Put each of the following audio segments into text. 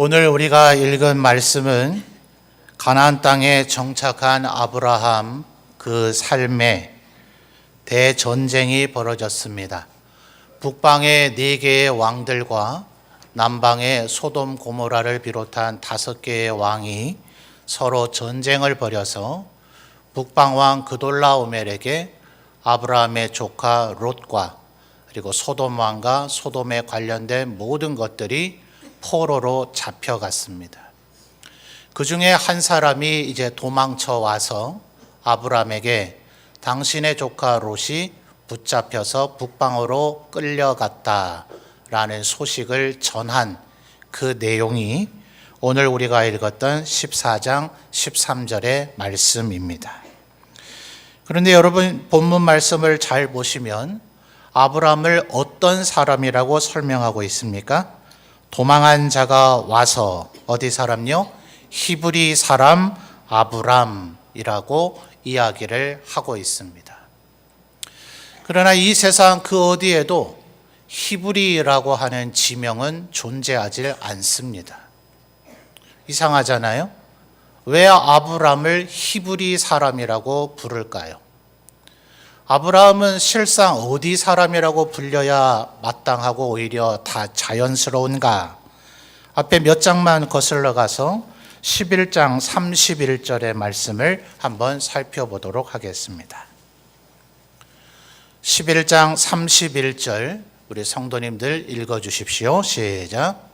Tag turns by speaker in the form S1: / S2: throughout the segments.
S1: 오늘 우리가 읽은 말씀은 가나안 땅에 정착한 아브라함 그 삶에 대전쟁이 벌어졌습니다. 북방의 4개의 왕들과 남방의 소돔 고모라를 비롯한 5개의 왕이 서로 전쟁을 벌여서 북방왕 그돌라오멜에게 아브라함의 조카 롯과 그리고 소돔 왕과 소돔에 관련된 모든 것들이 포로로 잡혀갔습니다. 그 중에 한 사람이 이제 도망쳐 와서 아브라함에게 당신의 조카 롯이 붙잡혀서 북방으로 끌려갔다라는 소식을 전한 그 내용이 오늘 우리가 읽었던 14장 13절의 말씀입니다. 그런데 여러분, 본문 말씀을 잘 보시면 아브라함을 어떤 사람이라고 설명하고 있습니까? 도망한 자가 와서 어디 사람요? 히브리 사람 아브람이라고 이야기를 하고 있습니다. 그러나 이 세상 그 어디에도 히브리라고 하는 지명은 존재하지 않습니다. 이상하잖아요? 왜 아브람을 히브리 사람이라고 부를까요? 아브라함은 실상 어디 사람이라고 불려야 마땅하고 오히려 다 자연스러운가? 앞에 몇 장만 거슬러 가서 11장 31절의 말씀을 한번 살펴보도록 하겠습니다. 11장 31절 우리 성도님들 읽어주십시오. 시작.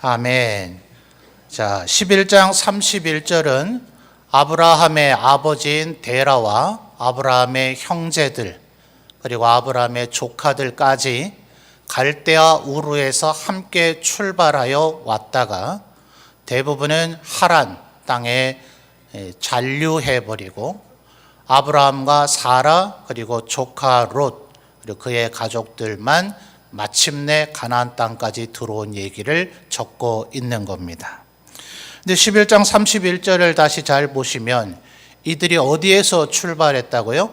S1: 아멘. 자, 11장 31절은 아브라함의 아버지인 데라와 아브라함의 형제들 그리고 아브라함의 조카들까지 갈대아 우르에서 함께 출발하여 왔다가 대부분은 하란 땅에 잔류해버리고 아브라함과 사라 그리고 조카 롯 그리고 그의 가족들만 마침내 가나안 땅까지 들어온 얘기를 적고 있는 겁니다. 근데 11장 31절을 다시 잘 보시면 이들이 어디에서 출발했다고요?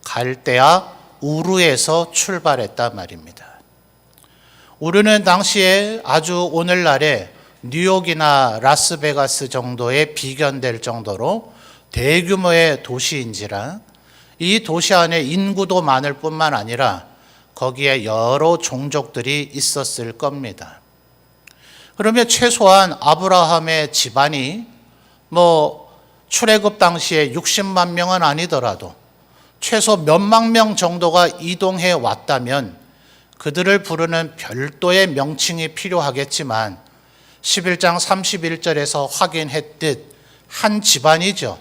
S1: 갈대아 우르에서 출발했단 말입니다. 우르는 당시에 아주 오늘날의 뉴욕이나 라스베가스 정도에 비견될 정도로 대규모의 도시인지라 이 도시 안에 인구도 많을 뿐만 아니라 거기에 여러 종족들이 있었을 겁니다. 그러면 최소한 아브라함의 집안이 출애굽 당시에 60만 명은 아니더라도 최소 몇만 명 정도가 이동해 왔다면 그들을 부르는 별도의 명칭이 필요하겠지만 11장 31절에서 확인했듯 한 집안이죠.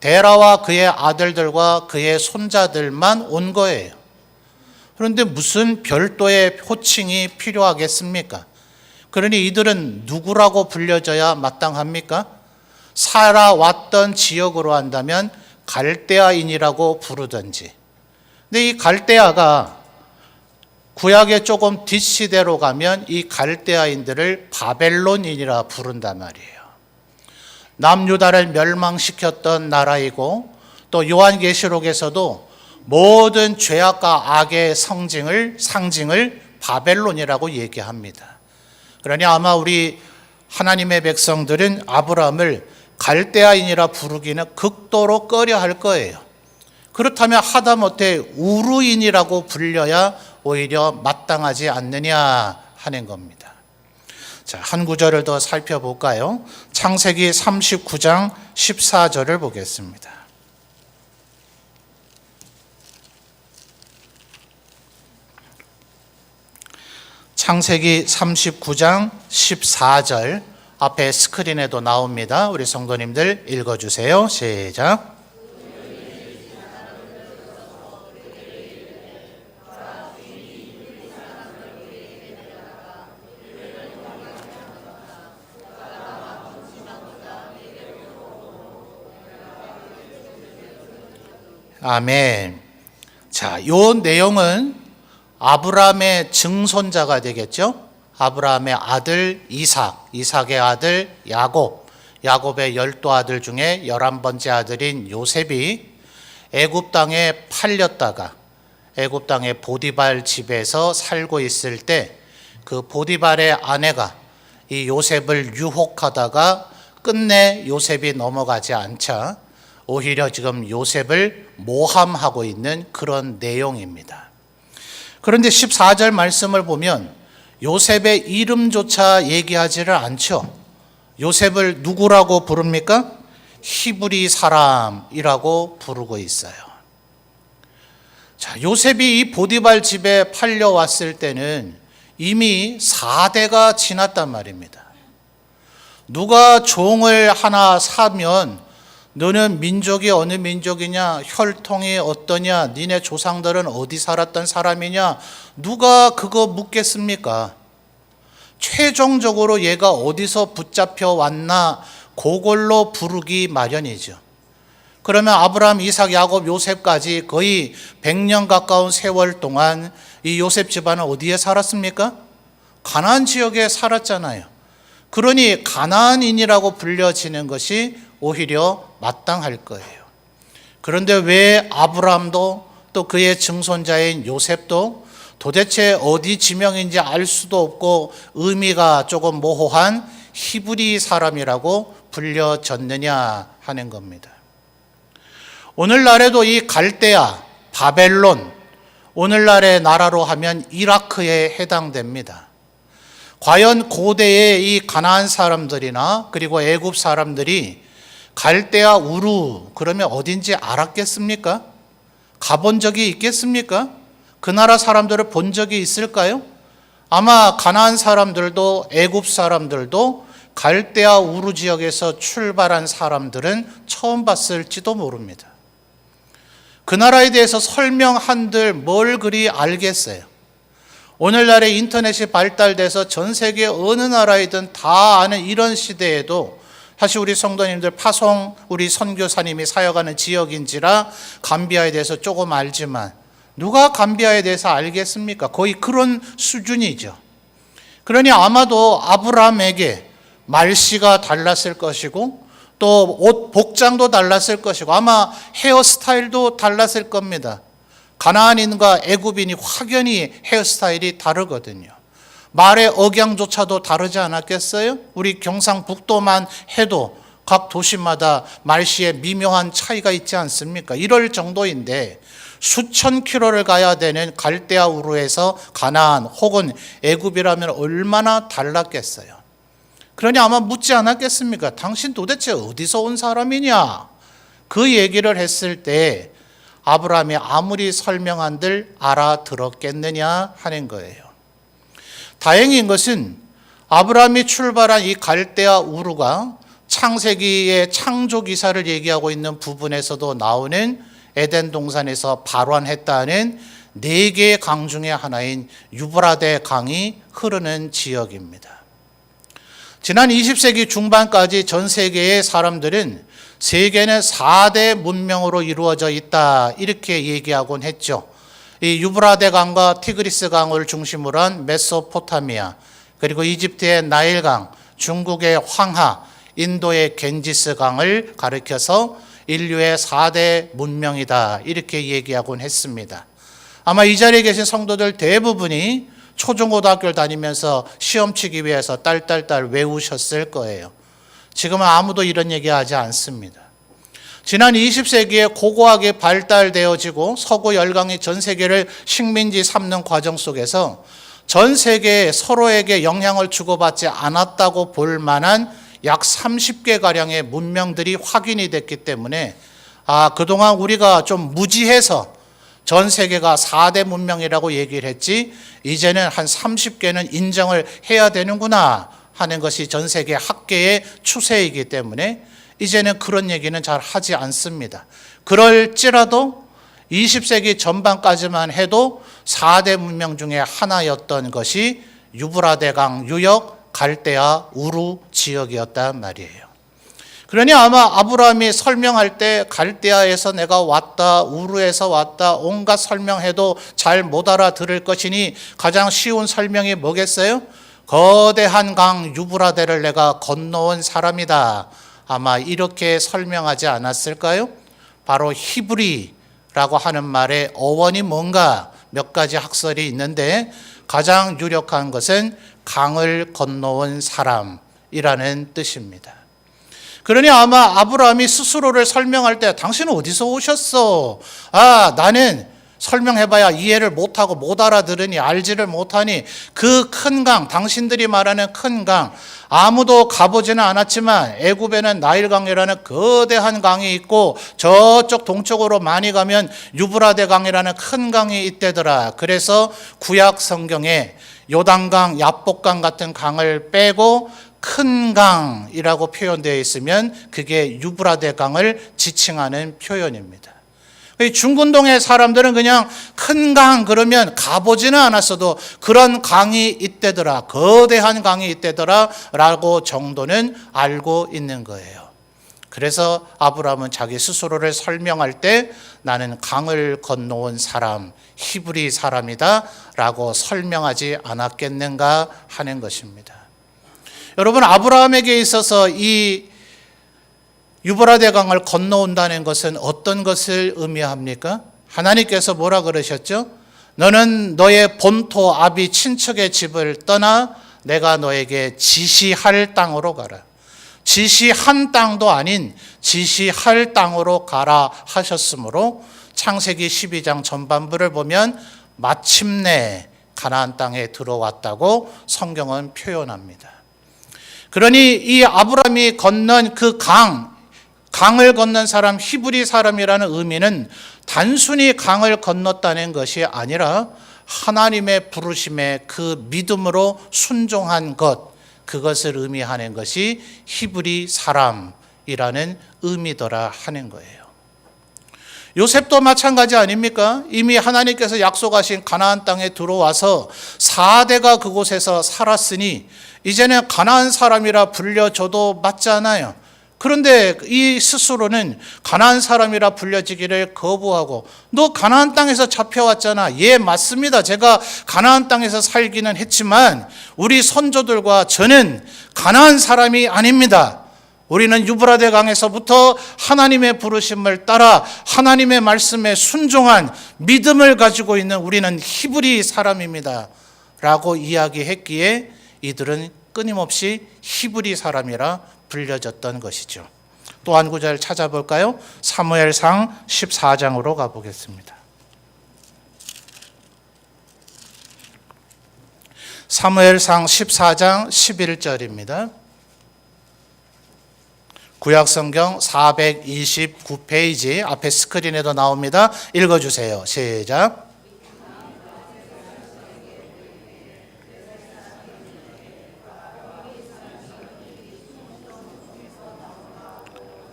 S1: 데라와 그의 아들들과 그의 손자들만 온 거예요. 그런데 무슨 별도의 호칭이 필요하겠습니까? 그러니 이들은 누구라고 불려져야 마땅합니까? 살아왔던 지역으로 한다면 갈대아인이라고 부르든지. 근데 이 갈대아가 구약의 조금 뒷시대로 가면 이 갈대아인들을 바벨론인이라 부른단 말이에요. 남유다를 멸망시켰던 나라이고 또 요한계시록에서도 모든 죄악과 악의 상징을 바벨론이라고 얘기합니다. 그러니 아마 우리 하나님의 백성들은 아브라함을 갈대아인이라 부르기는 극도로 꺼려할 거예요. 그렇다면 하다못해 우르인이라고 불려야 오히려 마땅하지 않느냐 하는 겁니다. 자, 한 구절을 더 살펴볼까요? 창세기 39장 14절을 보겠습니다. 창세기 39장 14절 앞에 스크린에도 나옵니다. 우리 성도님들 읽어주세요. 시작. 아멘. 자, 요 내용은 아브라함의 증손자가 되겠죠. 아브라함의 아들 이삭, 이삭의 아들 야곱, 야곱의 12아들 중에 11번째 아들인 요셉이 애굽 땅에 팔렸다가 애굽 땅의 보디발 집에서 살고 있을 때 그 보디발의 아내가 이 요셉을 유혹하다가 끝내 요셉이 넘어가지 않자 오히려 지금 요셉을 모함하고 있는 그런 내용입니다. 그런데 14절 말씀을 보면 요셉의 이름조차 얘기하지를 않죠. 요셉을 누구라고 부릅니까? 히브리 사람이라고 부르고 있어요. 자, 요셉이 이 보디발 집에 팔려왔을 때는 이미 4대가 지났단 말입니다. 누가 종을 하나 사면 너는 민족이 어느 민족이냐, 혈통이 어떠냐, 니네 조상들은 어디 살았던 사람이냐, 누가 그거 묻겠습니까? 최종적으로 얘가 어디서 붙잡혀 왔나 그걸로 부르기 마련이죠. 그러면 아브라함, 이삭, 야곱, 요셉까지 거의 100년 가까운 세월 동안 이 요셉 집안은 어디에 살았습니까? 가나안 지역에 살았잖아요. 그러니 가나안인이라고 불려지는 것이 오히려 마땅할 거예요. 그런데 왜 아브라함도 또 그의 증손자인 요셉도 도대체 어디 지명인지 알 수도 없고 의미가 조금 모호한 히브리 사람이라고 불려졌느냐 하는 겁니다. 오늘날에도 이 갈대아, 바벨론, 오늘날의 나라로 하면 이라크에 해당됩니다. 과연 고대의 이 가나안 사람들이나 그리고 애굽 사람들이 갈대아 우루 그러면 어딘지 알았겠습니까? 가본 적이 있겠습니까? 그 나라 사람들을 본 적이 있을까요? 아마 가나안 사람들도 애굽 사람들도 갈대아 우루 지역에서 출발한 사람들은 처음 봤을지도 모릅니다. 그 나라에 대해서 설명한들 뭘 그리 알겠어요. 오늘날의 인터넷이 발달돼서 전 세계 어느 나라이든 다 아는 이런 시대에도 사실 우리 성도님들 파송 우리 선교사님이 사역하는 지역인지라 감비아에 대해서 조금 알지만 누가 감비아에 대해서 알겠습니까? 거의 그런 수준이죠. 그러니 아마도 아브라함에게 말씨가 달랐을 것이고 또 옷 복장도 달랐을 것이고 아마 헤어스타일도 달랐을 겁니다. 가나안인과 애굽인이 확연히 헤어스타일이 다르거든요. 말의 억양조차도 다르지 않았겠어요? 우리 경상북도만 해도 각 도시마다 말씨에 미묘한 차이가 있지 않습니까? 이럴 정도인데 수천 킬로를 가야 되는 갈대아 우르에서 가나안 혹은 애굽이라면 얼마나 달랐겠어요? 그러니 아마 묻지 않았겠습니까? 당신 도대체 어디서 온 사람이냐? 그 얘기를 했을 때 아브라함이 아무리 설명한들 알아들었겠느냐 하는 거예요. 다행인 것은 아브라함이 출발한 이 갈대아 우르가 창세기의 창조 기사를 얘기하고 있는 부분에서도 나오는 에덴 동산에서 발원했다는 4개의 강 중에 하나인 유브라데 강이 흐르는 지역입니다. 지난 20세기 중반까지 전 세계의 사람들은 세계는 4대 문명으로 이루어져 있다 이렇게 얘기하곤 했죠. 이 유브라데 강과 티그리스 강을 중심으로 한 메소포타미아, 그리고 이집트의 나일강, 중국의 황하, 인도의 겐지스 강을 가리켜서 인류의 4대 문명이다 이렇게 얘기하곤 했습니다. 아마 이 자리에 계신 성도들 대부분이 초중고등학교를 다니면서 시험 치기 위해서 딸딸딸 외우셨을 거예요. 지금은 아무도 이런 얘기하지 않습니다. 지난 20세기에 고고하게 발달되어지고 서구 열강이 전 세계를 식민지 삼는 과정 속에서 전 세계에 서로에게 영향을 주고받지 않았다고 볼 만한 약 30개가량의 문명들이 확인이 됐기 때문에 그동안 우리가 좀 무지해서 전 세계가 4대 문명이라고 얘기를 했지 이제는 한 30개는 인정을 해야 되는구나 하는 것이 전 세계 학계의 추세이기 때문에 이제는 그런 얘기는 잘 하지 않습니다. 그럴지라도 20세기 전반까지만 해도 4대 문명 중에 하나였던 것이 유브라데강 유역 갈대아 우루 지역이었단 말이에요. 그러니 아마 아브라함이 설명할 때 갈대아에서 내가 왔다, 우르에서 왔다, 온갖 설명해도 잘 못 알아들을 것이니 가장 쉬운 설명이 뭐겠어요? 거대한 강 유브라데를 내가 건너온 사람이다. 아마 이렇게 설명하지 않았을까요? 바로 히브리라고 하는 말의 어원이 뭔가 몇 가지 학설이 있는데 가장 유력한 것은 강을 건너온 사람이라는 뜻입니다. 그러니 아마 아브라함이 스스로를 설명할 때 당신은 어디서 오셨어? 나는 설명해봐야 이해를 못하고 못 알아들으니 알지를 못하니 그 큰 강, 당신들이 말하는 큰 강, 아무도 가보지는 않았지만 애굽에는 나일강이라는 거대한 강이 있고 저쪽 동쪽으로 많이 가면 유브라데 강이라는 큰 강이 있대더라. 그래서 구약 성경에 요단강, 야복강 같은 강을 빼고 큰 강이라고 표현되어 있으면 그게 유브라데 강을 지칭하는 표현입니다. 중근동의 사람들은 그냥 큰 강 그러면 가보지는 않았어도 그런 강이 있대더라, 거대한 강이 있대더라 라고 정도는 알고 있는 거예요. 그래서 아브라함은 자기 스스로를 설명할 때 나는 강을 건너온 사람, 히브리 사람이다 라고 설명하지 않았겠는가 하는 것입니다. 여러분, 아브라함에게 있어서 이 유브라데 강을 건너온다는 것은 어떤 것을 의미합니까? 하나님께서 뭐라 그러셨죠? 너는 너의 본토 아비 친척의 집을 떠나 내가 너에게 지시할 땅으로 가라. 지시한 땅도 아닌 지시할 땅으로 가라 하셨으므로 창세기 12장 전반부를 보면 마침내 가나안 땅에 들어왔다고 성경은 표현합니다. 그러니 이 아브라함이 건넌 그 강을 건넌 사람, 히브리 사람이라는 의미는 단순히 강을 건넜다는 것이 아니라 하나님의 부르심에 그 믿음으로 순종한 것, 그것을 의미하는 것이 히브리 사람이라는 의미더라 하는 거예요. 요셉도 마찬가지 아닙니까? 이미 하나님께서 약속하신 가나안 땅에 들어와서 4대가 그곳에서 살았으니 이제는 가나안 사람이라 불려줘도 맞잖아요. 그런데 이 스스로는 가나안 사람이라 불려지기를 거부하고 너 가나안 땅에서 잡혀왔잖아. 예, 맞습니다. 제가 가나안 땅에서 살기는 했지만 우리 선조들과 저는 가나안 사람이 아닙니다. 우리는 유브라데 강에서부터 하나님의 부르심을 따라 하나님의 말씀에 순종한 믿음을 가지고 있는 우리는 히브리 사람입니다 라고 이야기했기에 이들은 끊임없이 히브리 사람이라 불려졌던 것이죠. 또 한 구절 찾아볼까요? 사무엘상 14장으로 가보겠습니다. 사무엘상 14장 11절입니다. 구약성경 429페이지 앞에 스크린에도 나옵니다. 읽어주세요. 시작.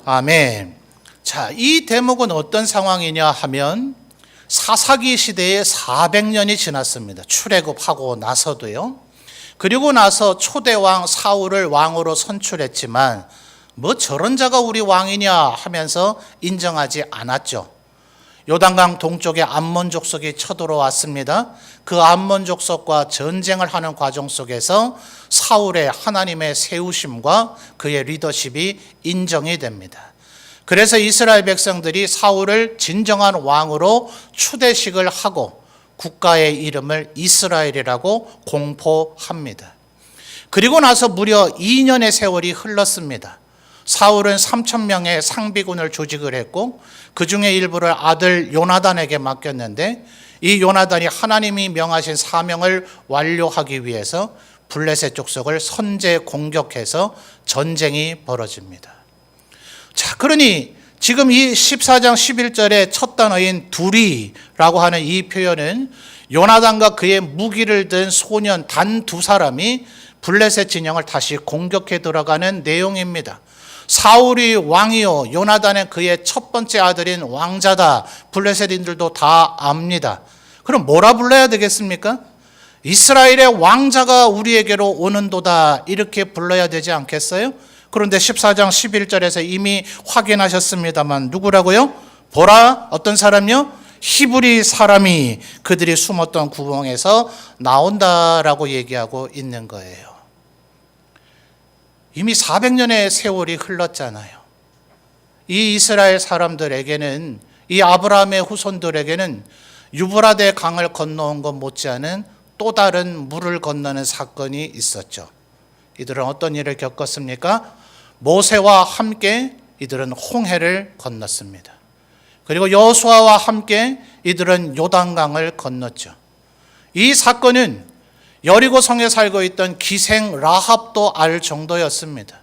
S1: 아멘. 자, 이 대목은 어떤 상황이냐 하면 사사기 시대에 400년이 지났습니다. 출애굽하고 나서도요. 그리고 나서 초대왕 사울을 왕으로 선출했지만 뭐 저런 자가 우리 왕이냐 하면서 인정하지 않았죠. 요단강 동쪽에 암몬 족속이 쳐들어왔습니다. 그 암몬 족속과 전쟁을 하는 과정 속에서 사울의 하나님의 세우심과 그의 리더십이 인정이 됩니다. 그래서 이스라엘 백성들이 사울을 진정한 왕으로 추대식을 하고 국가의 이름을 이스라엘이라고 공포합니다. 그리고 나서 무려 2년의 세월이 흘렀습니다. 사울은 3,000명의 상비군을 조직을 했고 그 중에 일부를 아들 요나단에게 맡겼는데 이 요나단이 하나님이 명하신 사명을 완료하기 위해서 블레셋 족속을 선제 공격해서 전쟁이 벌어집니다. 자, 그러니 지금 이 14장 11절의 첫 단어인 둘이라고 하는 이 표현은 요나단과 그의 무기를 든 소년 단 2사람이 블레셋 진영을 다시 공격해 들어가는 내용입니다. 사울이 왕이요 요나단은 그의 첫 번째 아들인 왕자다. 블레셋인들도 다 압니다. 그럼 뭐라 불러야 되겠습니까? 이스라엘의 왕자가 우리에게로 오는도다 이렇게 불러야 되지 않겠어요? 그런데 14장 11절에서 이미 확인하셨습니다만 누구라고요? 보라, 어떤 사람이요? 히브리 사람이 그들이 숨었던 구멍에서 나온다라고 얘기하고 있는 거예요. 이미 400년의 세월이 흘렀잖아요. 이 이스라엘 사람들에게는, 이 아브라함의 후손들에게는 유브라데 강을 건너온 것 못지않은 또 다른 물을 건너는 사건이 있었죠. 이들은 어떤 일을 겪었습니까? 모세와 함께 이들은 홍해를 건넜습니다. 그리고 여호수아와 함께 이들은 요단강을 건넜죠. 이 사건은 여리고성에 살고 있던 기생 라합도 알 정도였습니다.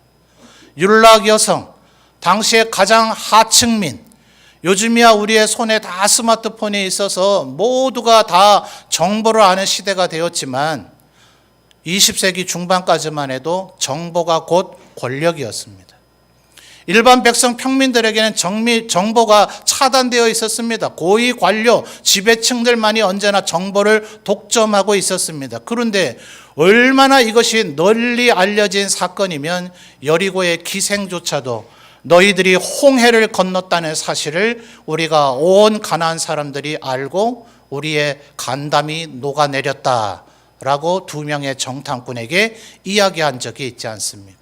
S1: 율락 여성, 당시에 가장 하층민, 요즘이야 우리의 손에 다 스마트폰이 있어서 모두가 다 정보를 아는 시대가 되었지만 20세기 중반까지만 해도 정보가 곧 권력이었습니다. 일반 백성 평민들에게는 정보가 차단되어 있었습니다. 고위 관료, 지배층들만이 언제나 정보를 독점하고 있었습니다. 그런데 얼마나 이것이 널리 알려진 사건이면 여리고의 기생조차도 너희들이 홍해를 건넜다는 사실을 우리가 온 가나안 사람들이 알고 우리의 간담이 녹아내렸다라고 두 명의 정탐꾼에게 이야기한 적이 있지 않습니까?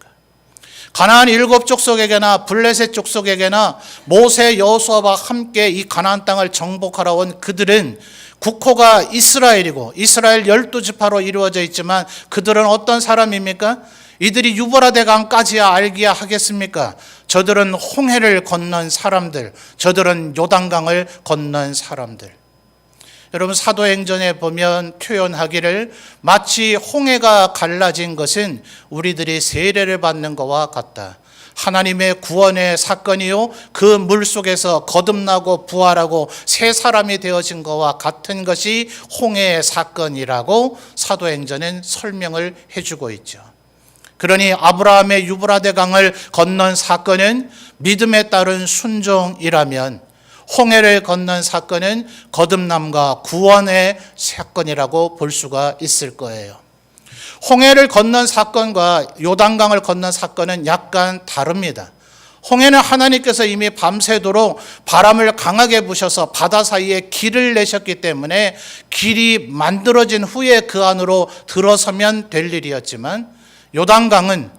S1: 가나안 7족속에게나 블레셋 족속에게나 모세 여호수아와 함께 이 가나안 땅을 정복하러 온 그들은 국호가 이스라엘이고 이스라엘 12지파로 이루어져 있지만 그들은 어떤 사람입니까? 이들이 유브라데 강까지야 알기야 하겠습니까? 저들은 홍해를 건넌 사람들, 저들은 요단강을 건넌 사람들. 여러분, 사도행전에 보면 표현하기를 마치 홍해가 갈라진 것은 우리들이 세례를 받는 것과 같다. 하나님의 구원의 사건이요, 그 물 속에서 거듭나고 부활하고 새 사람이 되어진 것과 같은 것이 홍해의 사건이라고 사도행전은 설명을 해주고 있죠. 그러니 아브라함의 유브라데 강을 건넌 사건은 믿음에 따른 순종이라면 홍해를 건넌 사건은 거듭남과 구원의 사건이라고 볼 수가 있을 거예요. 홍해를 건넌 사건과 요단강을 건넌 사건은 약간 다릅니다. 홍해는 하나님께서 이미 밤새도록 바람을 강하게 부셔서 바다 사이에 길을 내셨기 때문에 길이 만들어진 후에 그 안으로 들어서면 될 일이었지만 요단강은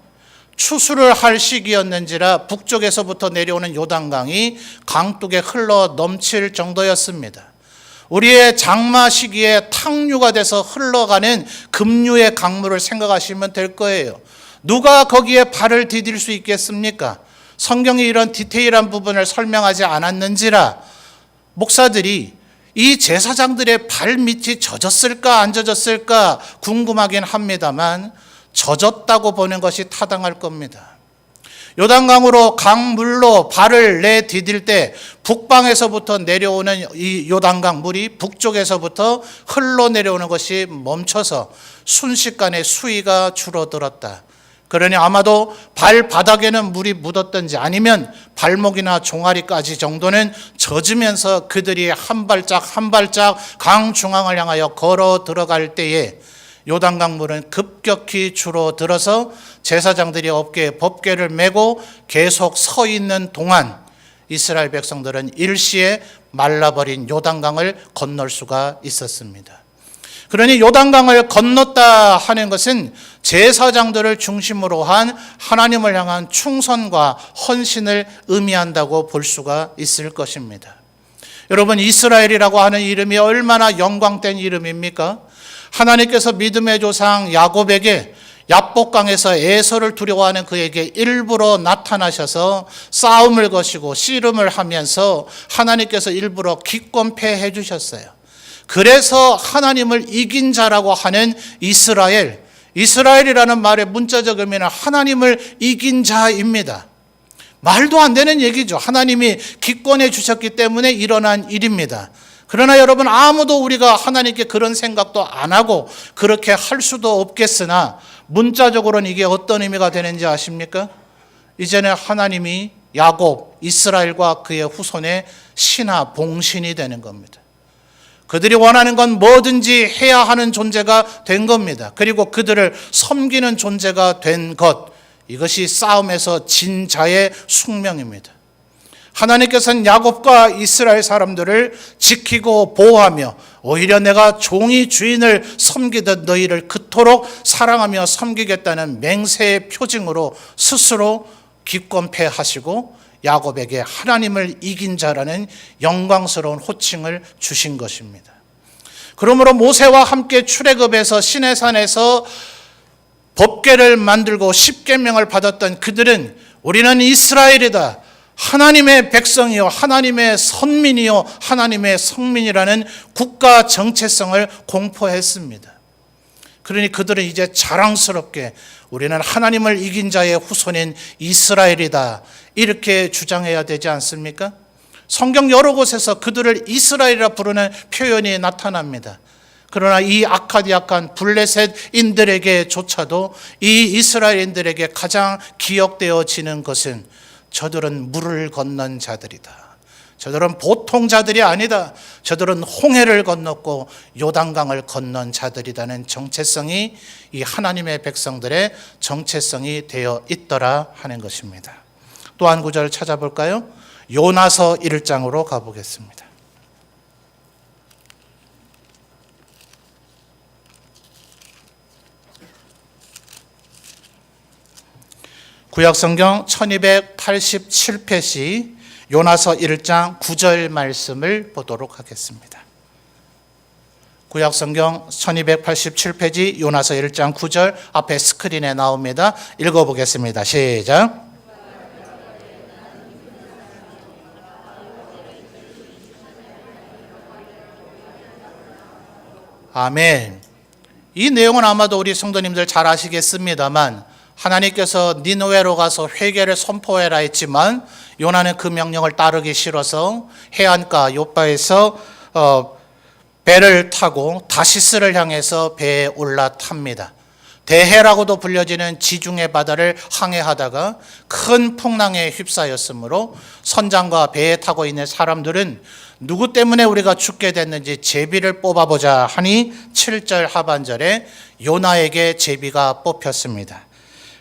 S1: 추수를 할 시기였는지라 북쪽에서부터 내려오는 요단강이 강둑에 흘러 넘칠 정도였습니다. 우리의 장마 시기에 탕류가 돼서 흘러가는 급류의 강물을 생각하시면 될 거예요. 누가 거기에 발을 디딜 수 있겠습니까? 성경이 이런 디테일한 부분을 설명하지 않았는지라 목사들이 이 제사장들의 발밑이 젖었을까 안 젖었을까 궁금하긴 합니다만 젖었다고 보는 것이 타당할 겁니다. 요단강으로 강물로 발을 내디딜 때 북방에서부터 내려오는 이 요단강 물이 북쪽에서부터 흘러내려오는 것이 멈춰서 순식간에 수위가 줄어들었다. 그러니 아마도 발바닥에는 물이 묻었든지 아니면 발목이나 종아리까지 정도는 젖으면서 그들이 한 발짝 한 발짝 강 중앙을 향하여 걸어 들어갈 때에 요단강 물은 급격히 줄어들어서 제사장들이 어깨에 법궤를 메고 계속 서 있는 동안 이스라엘 백성들은 일시에 말라버린 요단강을 건널 수가 있었습니다. 그러니 요단강을 건넜다 하는 것은 제사장들을 중심으로 한 하나님을 향한 충성과 헌신을 의미한다고 볼 수가 있을 것입니다. 여러분, 이스라엘이라고 하는 이름이 얼마나 영광된 이름입니까? 하나님께서 믿음의 조상 야곱에게 야복강에서 에서를 두려워하는 그에게 일부러 나타나셔서 싸움을 거시고 씨름을 하면서 하나님께서 일부러 기권패해 주셨어요. 그래서 하나님을 이긴 자라고 하는 이스라엘이라는 말의 문자적 의미는 하나님을 이긴 자입니다. 말도 안 되는 얘기죠. 하나님이 기권해 주셨기 때문에 일어난 일입니다. 그러나 여러분, 아무도 우리가 하나님께 그런 생각도 안 하고 그렇게 할 수도 없겠으나 문자적으로는 이게 어떤 의미가 되는지 아십니까? 이제는 하나님이 야곱, 이스라엘과 그의 후손의 신하, 봉신이 되는 겁니다. 그들이 원하는 건 뭐든지 해야 하는 존재가 된 겁니다. 그리고 그들을 섬기는 존재가 된 것, 이것이 싸움에서 진 자의 숙명입니다. 하나님께서는 야곱과 이스라엘 사람들을 지키고 보호하며 오히려 내가 종이 주인을 섬기듯 너희를 그토록 사랑하며 섬기겠다는 맹세의 표징으로 스스로 기권패하시고 야곱에게 하나님을 이긴 자라는 영광스러운 호칭을 주신 것입니다. 그러므로 모세와 함께 출애굽에서 시내산에서 법궤를 만들고 십계명을 받았던 그들은 우리는 이스라엘이다, 하나님의 백성이요 하나님의 선민이요 하나님의 성민이라는 국가 정체성을 공포했습니다. 그러니 그들은 이제 자랑스럽게 우리는 하나님을 이긴 자의 후손인 이스라엘이다 이렇게 주장해야 되지 않습니까? 성경 여러 곳에서 그들을 이스라엘이라 부르는 표현이 나타납니다. 그러나 이 아카디아칸 블레셋인들에게조차도 이 이스라엘인들에게 가장 기억되어지는 것은 저들은 물을 건넌 자들이다. 저들은 보통 자들이 아니다. 저들은 홍해를 건넜고 요단강을 건넌 자들이라는 정체성이 이 하나님의 백성들의 정체성이 되어 있더라 하는 것입니다. 또 한 구절을 찾아볼까요? 요나서 1장으로 가보겠습니다. 구약성경 1287페이지 요나서 1장 9절 말씀을 보도록 하겠습니다. 구약성경 1287페이지 요나서 1장 9절 앞에 스크린에 나옵니다. 읽어보겠습니다. 시작. 아멘. 이 내용은 아마도 우리 성도님들 잘 아시겠습니다만 하나님께서 니느웨로 가서 회개를 선포해라 했지만 요나는 그 명령을 따르기 싫어서 해안가 요바에서 배를 타고 다시스를 향해서 배에 올라탑니다. 대해라고도 불려지는 지중해 바다를 항해하다가 큰 풍랑에 휩싸였으므로 선장과 배에 타고 있는 사람들은 누구 때문에 우리가 죽게 됐는지 제비를 뽑아보자 하니 7절 하반절에 요나에게 제비가 뽑혔습니다.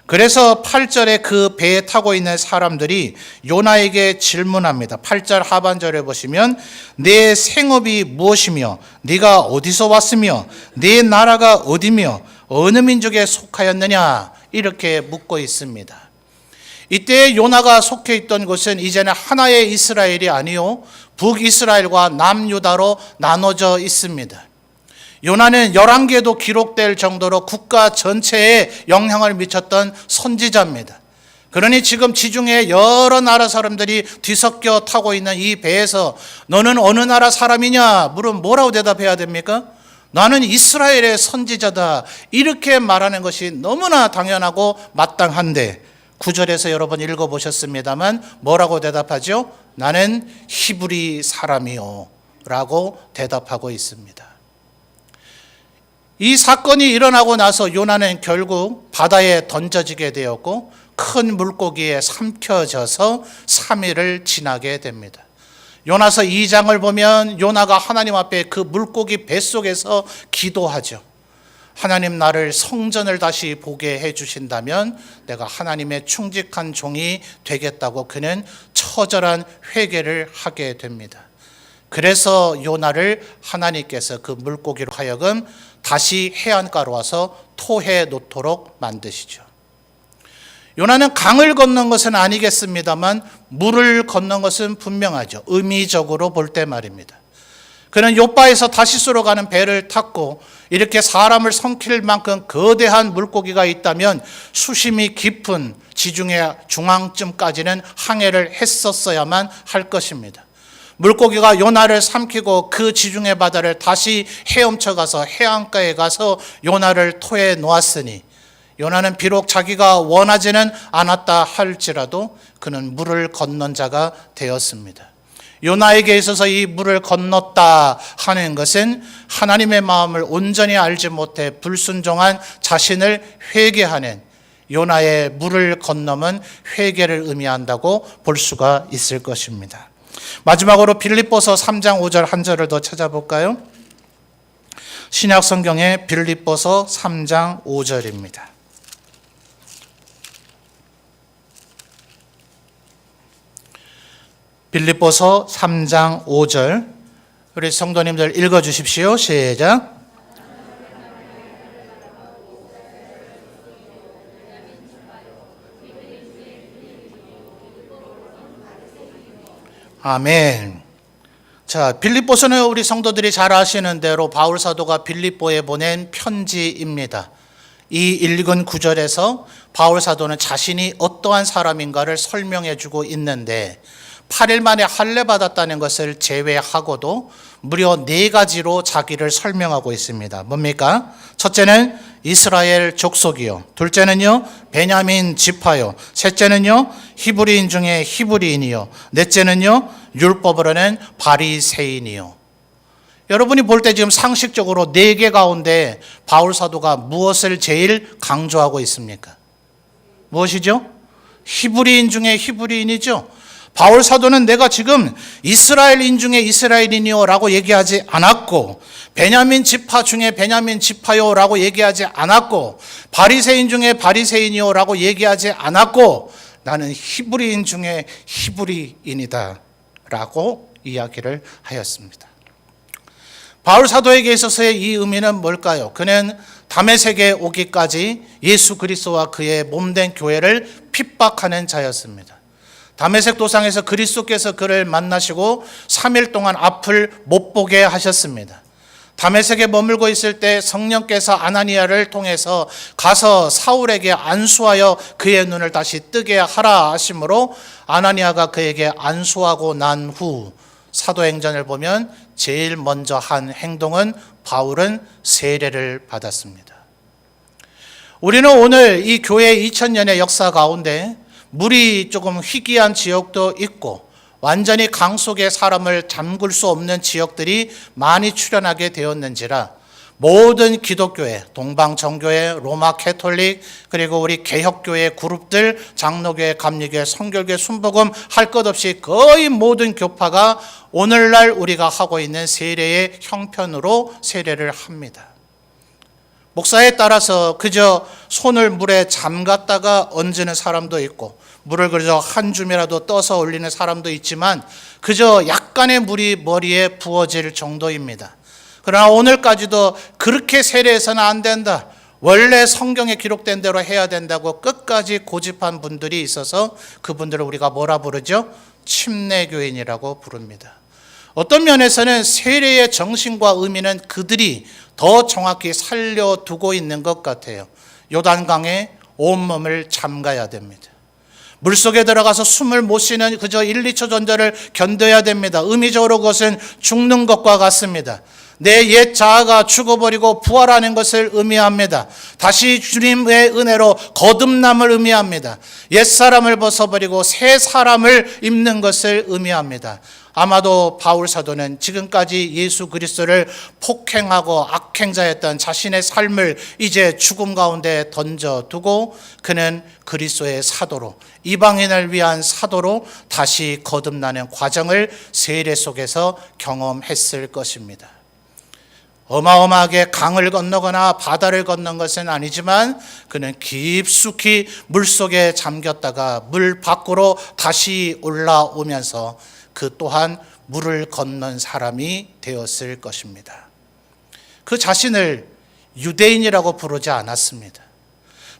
S1: 그래서 8절에 그 배에 타고 있는 사람들이 요나에게 질문합니다. 8절 하반절에 보시면 내 생업이 무엇이며 네가 어디서 왔으며 네 나라가 어디며 어느 민족에 속하였느냐 이렇게 묻고 있습니다. 이때 요나가 속해 있던 곳은 이제는 하나의 이스라엘이 아니요 북이스라엘과 남유다로 나눠져 있습니다. 요나는 11개도 기록될 정도로 국가 전체에 영향을 미쳤던 선지자입니다. 그러니 지금 지중해 여러 나라 사람들이 뒤섞여 타고 있는 이 배에서 너는 어느 나라 사람이냐 물으면 뭐라고 대답해야 됩니까? 나는 이스라엘의 선지자다 이렇게 말하는 것이 너무나 당연하고 마땅한데 9절에서 여러 번 읽어보셨습니다만 뭐라고 대답하죠? 나는 히브리 사람이요 라고 대답하고 있습니다. 이 사건이 일어나고 나서 요나는 결국 바다에 던져지게 되었고 큰 물고기에 삼켜져서 3일을 지나게 됩니다. 요나서 2장을 보면 요나가 하나님 앞에 그 물고기 뱃속에서 기도하죠. 하나님 나를 성전을 다시 보게 해주신다면 내가 하나님의 충직한 종이 되겠다고 그는 처절한 회개를 하게 됩니다. 그래서 요나를 하나님께서 그 물고기로 하여금 다시 해안가로 와서 토해 놓도록 만드시죠. 요나는 강을 건넌 것은 아니겠습니다만 물을 건넌 것은 분명하죠. 의미적으로 볼 때 말입니다. 그는 요바에서 다시스로 가는 배를 탔고 이렇게 사람을 삼킬 만큼 거대한 물고기가 있다면 수심이 깊은 지중해 중앙쯤까지는 항해를 했었어야만 할 것입니다. 물고기가 요나를 삼키고 그 지중해 바다를 다시 헤엄쳐 가서 해안가에 가서 요나를 토해 놓았으니 요나는 비록 자기가 원하지는 않았다 할지라도 그는 물을 건넌 자가 되었습니다. 요나에게 있어서 이 물을 건넜다 하는 것은 하나님의 마음을 온전히 알지 못해 불순종한 자신을 회개하는 요나의 물을 건넘은 회개를 의미한다고 볼 수가 있을 것입니다. 마지막으로 빌립보서 3장 5절 한 절을 더 찾아볼까요? 신약 성경의 빌립보서 3장 5절입니다. 빌립보서 3장 5절 우리 성도님들 읽어주십시오. 시작. 아멘. 자, 빌립보서는 우리 성도들이 잘 아시는 대로 바울 사도가 빌립보에 보낸 편지입니다. 이 읽은 구절에서 바울 사도는 자신이 어떠한 사람인가를 설명해 주고 있는데 8일 만에 할례 받았다는 것을 제외하고도 무려 4가지로 자기를 설명하고 있습니다. 뭡니까? 첫째는 이스라엘 족속이요. 둘째는요, 베냐민 지파요. 셋째는요, 히브리인 중에 히브리인이요. 넷째는요, 율법으로는 바리새인이요. 여러분이 볼 때 지금 상식적으로 4개 가운데 바울 사도가 무엇을 제일 강조하고 있습니까? 무엇이죠? 히브리인 중에 히브리인이죠. 바울 사도는 내가 지금 이스라엘인 중에 이스라엘인이요 라고 얘기하지 않았고, 베냐민 지파 중에 베냐민 지파요 라고 얘기하지 않았고, 바리새인 중에 바리새인이요 라고 얘기하지 않았고, 나는 히브리인 중에 히브리인이다 라고 이야기를 하였습니다. 바울 사도에게 있어서의 이 의미는 뭘까요? 그는 다메섹에 오기까지 예수 그리스도와 그의 몸된 교회를 핍박하는 자였습니다. 다메섹 도상에서 그리스도께서 그를 만나시고 3일 동안 앞을 못 보게 하셨습니다. 다메섹에 머물고 있을 때 성령께서 아나니아를 통해서 가서 사울에게 안수하여 그의 눈을 다시 뜨게 하라 하심으로 아나니아가 그에게 안수하고 난 후 사도행전을 보면 제일 먼저 한 행동은 바울은 세례를 받았습니다. 우리는 오늘 이 교회 2000년의 역사 가운데 물이 조금 희귀한 지역도 있고 완전히 강 속에 사람을 잠글 수 없는 지역들이 많이 출현하게 되었는지라 모든 기독교회, 동방정교회, 로마 캐톨릭, 그리고 우리 개혁교회 그룹들, 장로교회, 감리교회, 성결교회, 순복음 할 것 없이 거의 모든 교파가 오늘날 우리가 하고 있는 세례의 형편으로 세례를 합니다. 목사에 따라서 그저 손을 물에 잠갔다가 얹는 사람도 있고 물을 그저 한 줌이라도 떠서 올리는 사람도 있지만 그저 약간의 물이 머리에 부어질 정도입니다. 그러나 오늘까지도 그렇게 세례해서는 안 된다, 원래 성경에 기록된 대로 해야 된다고 끝까지 고집한 분들이 있어서 그분들을 우리가 뭐라 부르죠? 침례교인이라고 부릅니다. 어떤 면에서는 세례의 정신과 의미는 그들이 더 정확히 살려두고 있는 것 같아요. 요단강에 온몸을 잠가야 됩니다. 물속에 들어가서 숨을 못 쉬는 그저 1, 2초 정도를 견뎌야 됩니다. 의미적으로 그것은 죽는 것과 같습니다. 내 옛 자아가 죽어버리고 부활하는 것을 의미합니다. 다시 주님의 은혜로 거듭남을 의미합니다. 옛사람을 벗어버리고 새 사람을 입는 것을 의미합니다. 아마도 바울 사도는 지금까지 예수 그리스도를 폭행하고 악행자였던 자신의 삶을 이제 죽음 가운데 던져두고 그는 그리스도의 사도로, 이방인을 위한 사도로 다시 거듭나는 과정을 세례 속에서 경험했을 것입니다. 어마어마하게 강을 건너거나 바다를 건넌 것은 아니지만 그는 깊숙이 물속에 잠겼다가 물 밖으로 다시 올라오면서 그 또한 물을 건넌 사람이 되었을 것입니다. 그 자신을 유대인이라고 부르지 않았습니다.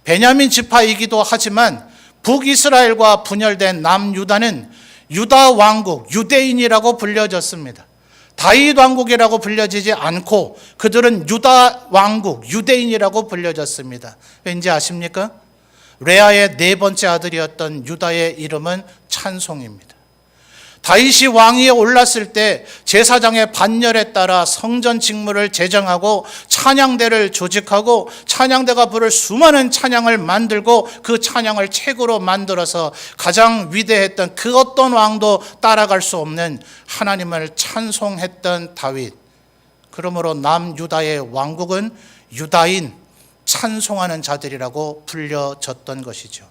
S1: 베냐민 지파이기도 하지만 북이스라엘과 분열된 남유다는 유다 왕국, 유대인이라고 불려졌습니다. 다윗 왕국이라고 불려지지 않고 그들은 유다 왕국, 유대인이라고 불려졌습니다. 왠지 아십니까? 레아의 4번째 아들이었던 유다의 이름은 찬송입니다. 다윗이 왕위에 올랐을 때 제사장의 반열에 따라 성전 직무를 제정하고 찬양대를 조직하고 찬양대가 부를 수많은 찬양을 만들고 그 찬양을 책으로 만들어서 가장 위대했던 그 어떤 왕도 따라갈 수 없는 하나님을 찬송했던 다윗. 그러므로 남유다의 왕국은 유다인, 찬송하는 자들이라고 불려졌던 것이죠.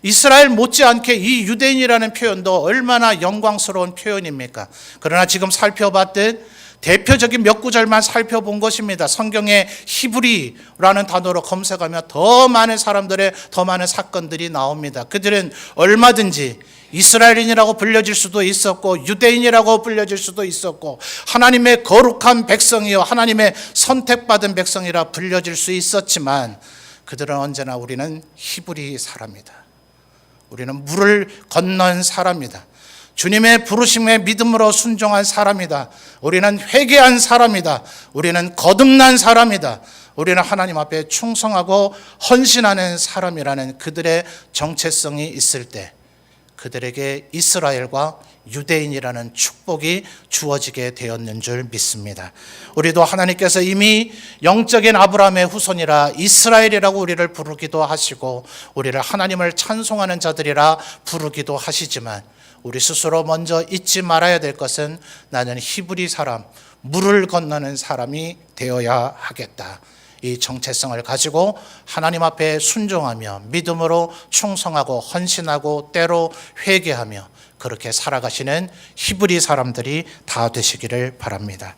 S1: 이스라엘 못지않게 이 유대인이라는 표현도 얼마나 영광스러운 표현입니까? 그러나 지금 살펴봤듯 대표적인 몇 구절만 살펴본 것입니다. 성경에 히브리라는 단어로 검색하면 더 많은 사람들의 더 많은 사건들이 나옵니다. 그들은 얼마든지 이스라엘인이라고 불려질 수도 있었고 유대인이라고 불려질 수도 있었고 하나님의 거룩한 백성이요 하나님의 선택받은 백성이라 불려질 수 있었지만 그들은 언제나 우리는 히브리 사람이다. 우리는 물을 건넌 사람이다. 주님의 부르심에 믿음으로 순종한 사람이다. 우리는 회개한 사람이다. 우리는 거듭난 사람이다. 우리는 하나님 앞에 충성하고 헌신하는 사람이라는 그들의 정체성이 있을 때 그들에게 이스라엘과 유대인이라는 축복이 주어지게 되었는 줄 믿습니다. 우리도 하나님께서 이미 영적인 아브라함의 후손이라 이스라엘이라고 우리를 부르기도 하시고 우리를 하나님을 찬송하는 자들이라 부르기도 하시지만 우리 스스로 먼저 잊지 말아야 될 것은 나는 히브리 사람, 물을 건너는 사람이 되어야 하겠다. 이 정체성을 가지고 하나님 앞에 순종하며 믿음으로 충성하고 헌신하고 때로 회개하며 그렇게 살아가시는 히브리 사람들이 다 되시기를 바랍니다.